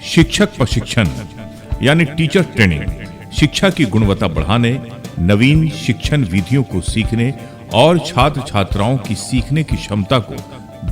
शिक्षक प्रशिक्षण यानी टीचर ट्रेनिंग शिक्षा की गुणवत्ता बढ़ाने, नवीन शिक्षण विधियों को सीखने और छात्र छात्राओं की सीखने की क्षमता को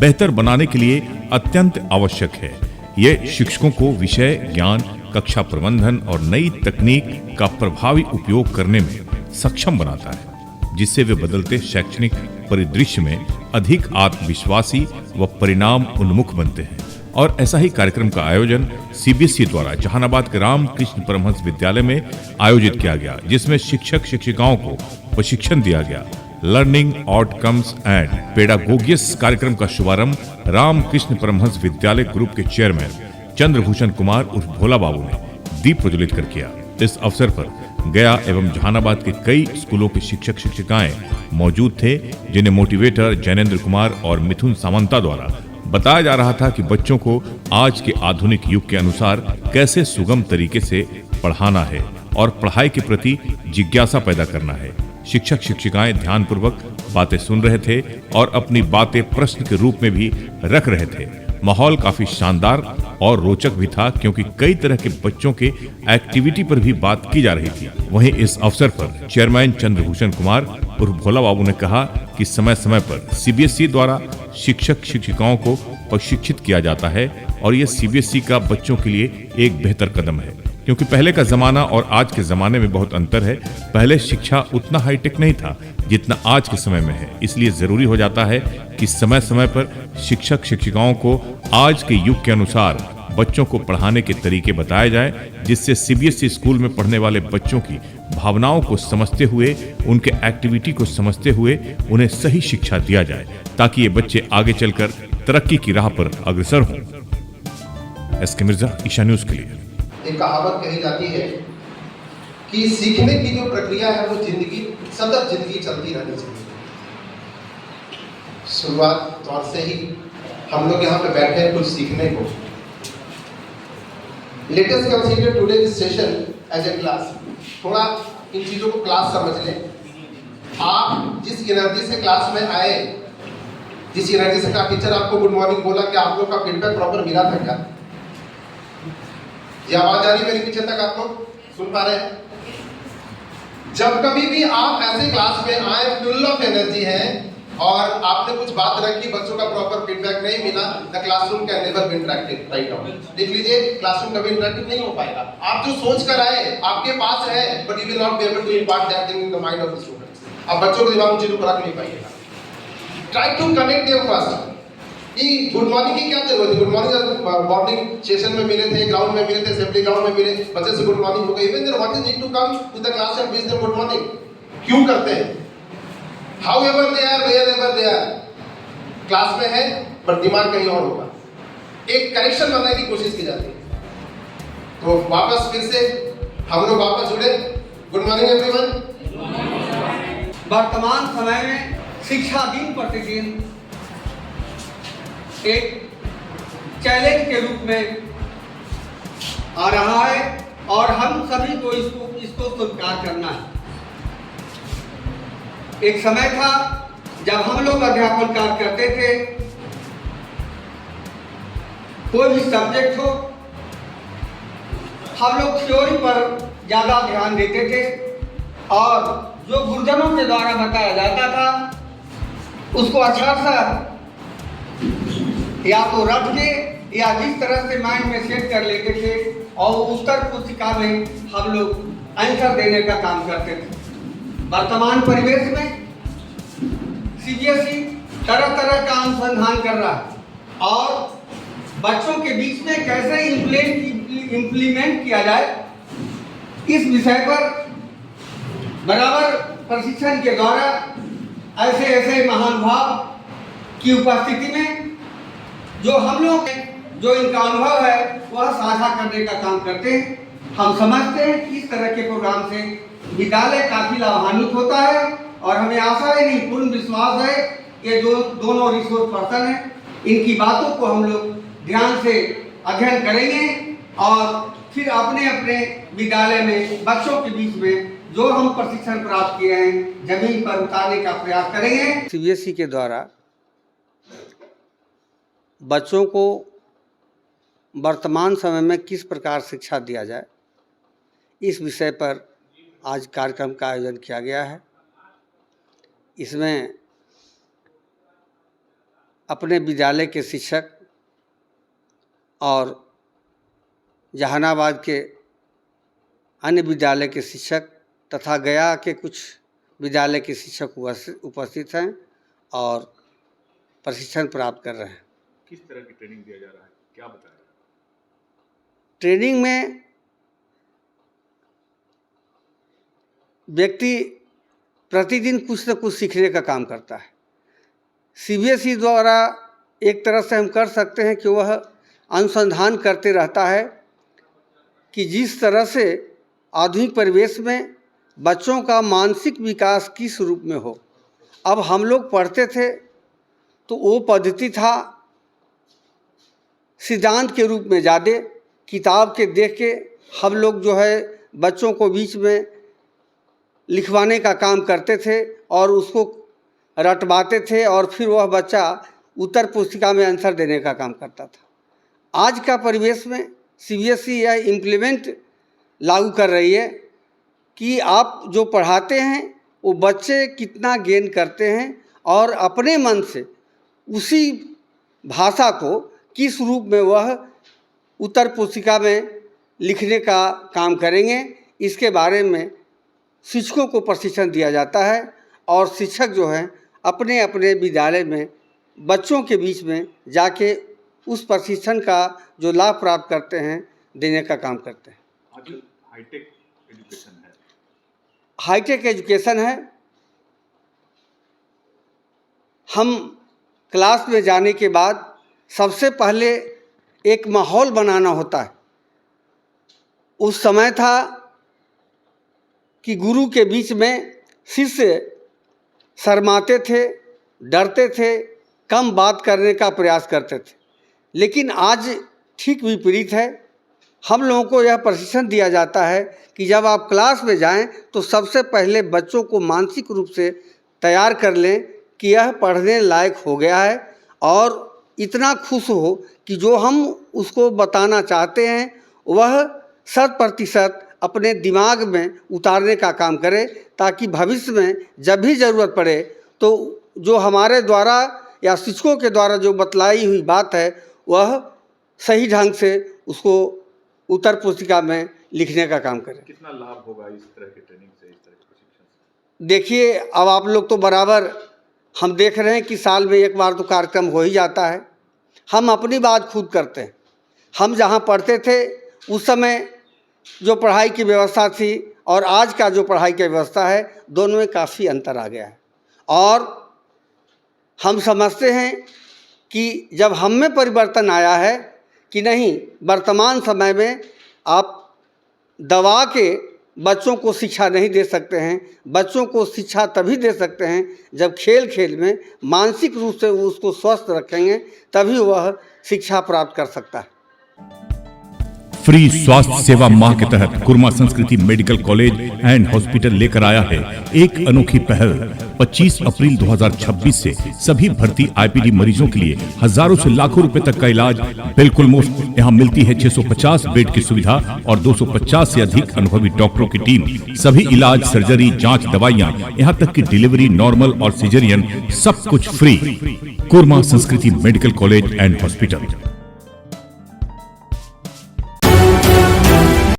बेहतर बनाने के लिए अत्यंत आवश्यक है। यह शिक्षकों को विषय ज्ञान, कक्षा प्रबंधन और नई तकनीक का प्रभावी उपयोग करने में सक्षम बनाता है, जिससे वे बदलते शैक्षणिक परिदृश्य में अधिक आत्मविश्वासी व परिणाम उन्मुख बनते हैं। और ऐसा ही कार्यक्रम का आयोजन सीबीएसई द्वारा जहानाबाद के रामकृष्ण परमहंस विद्यालय में आयोजित किया गया, जिसमें शिक्षक शिक्षिकाओं को प्रशिक्षण दिया गया। लर्निंग आउटकम्स एंड पेडागोगियस कार्यक्रम का शुभारंभ रामकृष्ण परमहंस विद्यालय ग्रुप के चेयरमैन चंद्रभूषण कुमार उर्फ भोला बाबू ने दीप प्रज्वलित कर किया। इस अवसर पर गया एवं जहानाबाद के कई स्कूलों के शिक्षक शिक्षिकाएं मौजूद थे, जिन्हें मोटिवेटर जैनेन्द्र कुमार और मिथुन सामंता द्वारा बताया जा रहा था कि बच्चों को आज के आधुनिक युग के अनुसार कैसे सुगम तरीके से पढ़ाना है और पढ़ाई के प्रति जिज्ञासा पैदा करना है। शिक्षक शिक्षिकाएं ध्यानपूर्वक बातें सुन रहे थे और अपनी बातें प्रश्न के रूप में भी रख रहे थे। माहौल काफी शानदार और रोचक भी था, क्योंकि कई तरह के बच्चों के एक्टिविटी पर भी बात की जा रही थी। वहीं इस अवसर पर चेयरमैन चंद्रभूषण कुमार उर्फ भोला बाबू ने कहा कि समय समय पर सीबीएसई द्वारा शिक्षक शिक्षिकाओं को प्रशिक्षित किया जाता है और यह सीबीएसई का बच्चों के लिए एक बेहतर कदम है, क्योंकि पहले का जमाना और आज के जमाने में बहुत अंतर है। पहले शिक्षा उतना हाईटेक नहीं था जितना आज के समय में है, इसलिए जरूरी हो जाता है कि समय समय पर शिक्षक शिक्षिकाओं को आज के युग के अनुसार बच्चों को पढ़ाने के तरीके बताए जाए, जिससे सीबीएसई स्कूल में पढ़ने वाले बच्चों की भावनाओं को समझते हुए, उनके एक्टिविटी को समझते हुए उन्हें सही शिक्षा दिया जाए, ताकि ये बच्चे आगे चलकर तरक्की की राह पर अग्रसर हों। एसके मिर्जा, ईशा न्यूज के लिए। एक कहावत कही जाती है कि सीखने की जो प्रक्रिया है वो जिंदगी सतत जिंदगी चलती रहनी चाहिए। शुरुआत तौर से ही हम लोग यहाँ पे बैठे हैं कुछ सीखने को। Let us consider today's session as a class. थोड़ा इन चीजों को क्लास समझ लें। आप जिस एनर्जी से क्लास में आए, जिस एनर्जी से कहा टीचर आपको गुड मॉर्निंग बोला, कि आप लोग का फीडबैक प्रॉपर मिला था क्या? ये आवाज आ रही है मेरे पीछे तक? आप लोग सुन पा रहे हैं? जब कभी भी आप ऐसे क्लास में आए फुल ऑफ एनर्जी है और आपने कुछ बात रखी, बच्चों का प्रॉपर फीडबैक नहीं मिला, the classroom can never be interactive. Right now देख लीजिए, क्लासरूम कभी इंटरैक्टिव नहीं हो पाएगा। आप जो सोच कर आए आपके पास है, but you will not be able to impart that thing in the mind of the students. आप बच्चों के दिमाग में चीजों को रख नहीं पाइएगा। Try to connect them first. कि गुड मॉर्निंग की क्या जरूरत है? गुड मॉर्निंग सेशन में मिले थे, ग्राउंड में मिले थे, असेंबली ग्राउंड में मिले, बच्चे से गुड मॉर्निंग हो गई। Even there what is need to come to the class and wish them good morning. क्यों करते हैं? However they are, wherever they are, class में है पर दिमाग कहीं और होगा। एक कनेक्शन बनाने की कोशिश की जाती है। तो वापस फिर से हम लोग वापस जुड़े। Good morning everyone. वर्तमान समय में शिक्षा दिन प्रतिदिन एक चैलेंज के रूप में आ रहा है और हम सभी को इसको स्वीकार करना है। एक समय था जब हम लोग अध्यापन कार्य करते थे, कोई भी सब्जेक्ट हो, हम लोग थ्योरी पर ज्यादा ध्यान देते थे और जो गुरुजनों के द्वारा बताया जाता था उसको अच्छा सा या तो रट के या जिस तरह से माइंड में सेट कर लेते थे और उत्तर पुस्तिका में हम लोग आंसर देने का काम करते थे। वर्तमान परिवेश में सीबीएसई तरह तरह का अनुसंधान कर रहा है और बच्चों के बीच में कैसे इम्प्लीमेंट किया जाए, इस विषय पर बराबर प्रशिक्षण के द्वारा ऐसे ऐसे महानुभाव की उपस्थिति में जो हम लोग जो इनका अनुभव है वह साझा करने का काम करते हैं। हम समझते हैं कि इस तरह के प्रोग्राम से विद्यालय काफी लाभान्वित होता है और हमें आशा है, नहीं पूर्ण विश्वास है कि जो दोनों रिसोर्स पर्सन हैं, इनकी बातों को हम लोग ध्यान से अध्ययन करेंगे और फिर अपने अपने विद्यालय में बच्चों के बीच में जो हम प्रशिक्षण प्राप्त किए हैं जमीन पर उतारने का प्रयास करेंगे। सीबीएसई के द्वारा बच्चों को वर्तमान समय में किस प्रकार शिक्षा दिया जाए, इस विषय पर आज कार्यक्रम का आयोजन किया गया है। इसमें अपने विद्यालय के शिक्षक और जहानाबाद के अन्य विद्यालय के शिक्षक तथा गया के कुछ विद्यालय के शिक्षक उपस्थित हैं और प्रशिक्षण प्राप्त कर रहे हैं। किस तरह की ट्रेनिंग दिया जा रहा है, क्या बताएं? ट्रेनिंग में व्यक्ति प्रतिदिन कुछ न कुछ सीखने का काम करता है। सीबीएसई द्वारा एक तरह से हम कर सकते हैं कि वह अनुसंधान करते रहता है कि जिस तरह से आधुनिक परिवेश में बच्चों का मानसिक विकास किस रूप में हो। अब हम लोग पढ़ते थे तो वो पद्धति था सिद्धांत के रूप में ज़्यादा, किताब के देख के हम लोग जो है बच्चों को बीच में लिखवाने का काम करते थे और उसको रटवाते थे और फिर वह बच्चा उत्तर पुस्तिका में आंसर देने का काम करता था। आज का परिवेश में सीबीएसई यह इम्प्लीमेंट लागू कर रही है कि आप जो पढ़ाते हैं वो बच्चे कितना गेन करते हैं और अपने मन से उसी भाषा को किस रूप में वह उत्तर पुस्तिका में लिखने का काम करेंगे। इसके बारे में शिक्षकों को प्रशिक्षण दिया जाता है और शिक्षक जो हैं अपने अपने विद्यालय में बच्चों के बीच में जाके उस प्रशिक्षण का जो लाभ प्राप्त करते हैं देने का काम करते हैं। आजकल हाईटेक एजुकेशन है। हाईटेक एजुकेशन है। हम क्लास में जाने के बाद सबसे पहले एक माहौल बनाना होता है। उस समय था कि गुरु के बीच में शिष्य शर्माते थे, डरते थे, कम बात करने का प्रयास करते थे। लेकिन आज ठीक विपरीत है। हम लोगों को यह प्रशिक्षण दिया जाता है कि जब आप क्लास में जाएं तो सबसे पहले बच्चों को मानसिक रूप से तैयार कर लें कि यह पढ़ने लायक हो गया है और इतना खुश हो कि जो हम उसको बताना चाहते हैं वह 100% अपने दिमाग में उतारने का काम करे, ताकि भविष्य में जब भी ज़रूरत पड़े तो जो हमारे द्वारा या शिक्षकों के द्वारा जो बतलाई हुई बात है वह सही ढंग से उसको उत्तर पुस्तिका में लिखने का काम करें। कितना लाभ होगा इस तरह की ट्रेनिंग से, इस तरह के प्रशिक्षण से? देखिए, अब आप लोग तो बराबर हम देख रहे हैं कि साल में एक बार तो कार्यक्रम हो ही जाता है। हम अपनी बात खुद करते हैं। हम जहाँ पढ़ते थे उस समय जो पढ़ाई की व्यवस्था थी और आज का जो पढ़ाई की व्यवस्था है, दोनों में काफ़ी अंतर आ गया है। और हम समझते हैं कि जब हम में परिवर्तन आया है कि नहीं, वर्तमान समय में आप दबा के बच्चों को शिक्षा नहीं दे सकते हैं। बच्चों को शिक्षा तभी दे सकते हैं जब खेल खेल में मानसिक रूप से उसको स्वस्थ रखेंगे, तभी वह शिक्षा प्राप्त कर सकता है। फ्री स्वास्थ्य सेवा माह के तहत कुरमा संस्कृति मेडिकल कॉलेज एंड हॉस्पिटल लेकर आया है एक अनोखी पहल। 25 अप्रैल 2026 से सभी भर्ती आईपीडी मरीजों के लिए हजारों से लाखों रुपए तक का इलाज बिल्कुल मुफ्त। यहाँ मिलती है 650 बेड की सुविधा और 250 से अधिक अनुभवी डॉक्टरों की टीम। सभी इलाज, सर्जरी, जांच, दवाइयाँ, यहाँ तक की डिलीवरी, नॉर्मल और सिजेरियन, सब कुछ फ्री। कुरमा संस्कृति मेडिकल कॉलेज एंड हॉस्पिटल।